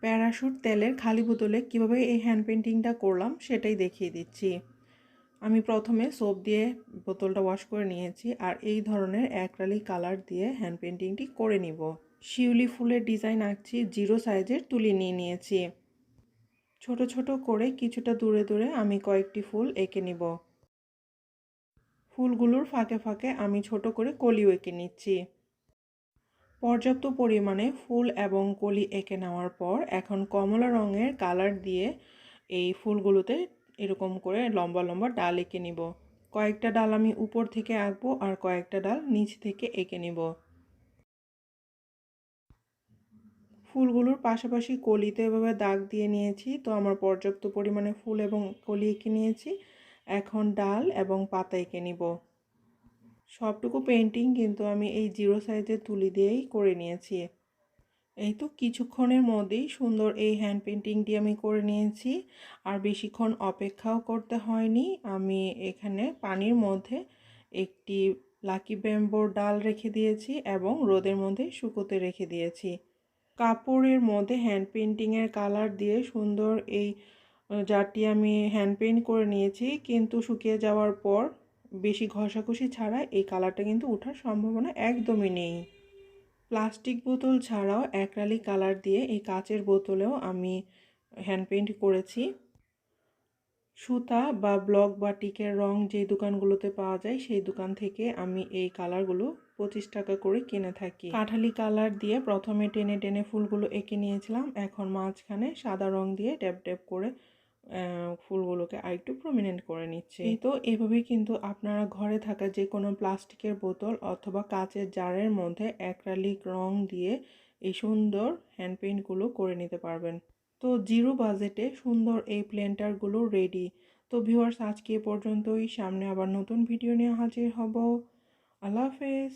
Parachute তেলের খালি বোতলে কীভাবে এই হ্যান্ড পেইন্টিংটা করলাম সেটাই দেখিয়ে দিচ্ছি। আমি প্রথমে সোপ দিয়ে বোতলটা ওয়াশ করে নিয়েছি আর এই ধরনের অ্যাক্রিলিক কালার দিয়ে হ্যান্ড পেইন্টিংটি করে নিব। শিউলি ফুলের ডিজাইন আঁকছি, 0 সাইজের তুলি নিয়ে নিয়েছি। ছোট ছোট করে কিছুটা দূরে দূরে আমি কয়েকটি ফুল এঁকে নিব। ফুলগুলোর ফাঁকে ফাঁকে আমি ছোট করে কলিও এঁকে নিচ্ছি। পর্যাপ্ত পরিমাণে ফুল এবং কলি এঁকে নেওয়ার পর এখন কমলা রঙের কালার দিয়ে এই ফুলগুলোতে এরকম করে লম্বা লম্বা ডাল এঁকে নিব। কয়েকটা ডাল আমি উপর থেকে আঁকবো আর কয়েকটা ডাল নিচ থেকে এঁকে নিব। ফুলগুলোর পাশাপাশি কলিতে এভাবে দাগ দিয়ে নিয়েছি। তো আমার পর্যাপ্ত পরিমাণে ফুল এবং কলি এঁকে নিয়েছি। এখন ডাল এবং পাতা এঁকে নিব। সবটুকু পেইন্টিং কিন্তু আমি এই 0 সাইজের তুলি দিয়েই করে নিয়েছি। এই তো কিছুক্ষণের মধ্যেই সুন্দর এই হ্যান্ড পেইন্টিংটি আমি করে নিয়েছি। আর বেশিক্ষণ অপেক্ষাও করতে হয়নি। আমি এখানে পানির মধ্যে একটি লাকি ব্যাম্বোর ডাল রেখে দিয়েছি এবং রোদের মধ্যে শুকোতে রেখে দিয়েছি। কাপড়ের মধ্যে হ্যান্ড পেইন্টিংয়ের কালার দিয়ে সুন্দর এই জারটি আমি হ্যান্ড পেইন্ট করে নিয়েছি, কিন্তু শুকিয়ে যাওয়ার পর বেশি ঘষাঘষি ছাড়া এই কালারটা কিন্তু ওঠার সম্ভাবনা একদমই নেই। প্লাস্টিক বোতল ছাড়াও অ্যাক্রিলিক কালার দিয়ে এই কাচের বোতলেও আমি হ্যান্ড পেইন্ট করেছি। সুতা বা ব্লক বা টিকের রং যে দোকানগুলোতে পাওয়া যায় সেই দোকান থেকে আমি এই কালারগুলো 25 টাকা করে কিনে থাকি। কাঠালি কালার দিয়ে প্রথমে টেনে টেনে ফুলগুলো এঁকে নিয়েছিলাম। এখন মাঝখানে সাদা রং দিয়ে ট্যাপ ট্যাপ করে ফুলগুলোকে আরেকটু প্রমিনেন্ট করে নিচ্ছে। এই তো এভাবেই কিন্তু আপনারা ঘরে থাকা যে কোনো প্লাস্টিকের বোতল অথবা কাচের জারের মধ্যে অ্যাক্রিলিক রং দিয়ে এই সুন্দর হ্যান্ড পেইন্টগুলো করে নিতে পারবেন। তো 0 বাজেটে সুন্দর এই প্লেন্টারগুলো রেডি। তো ভিউয়ার্স, আজকে এ পর্যন্তই। সামনে আবার নতুন ভিডিও নিয়ে হাজির হব। আল্লাহ হাফেজ।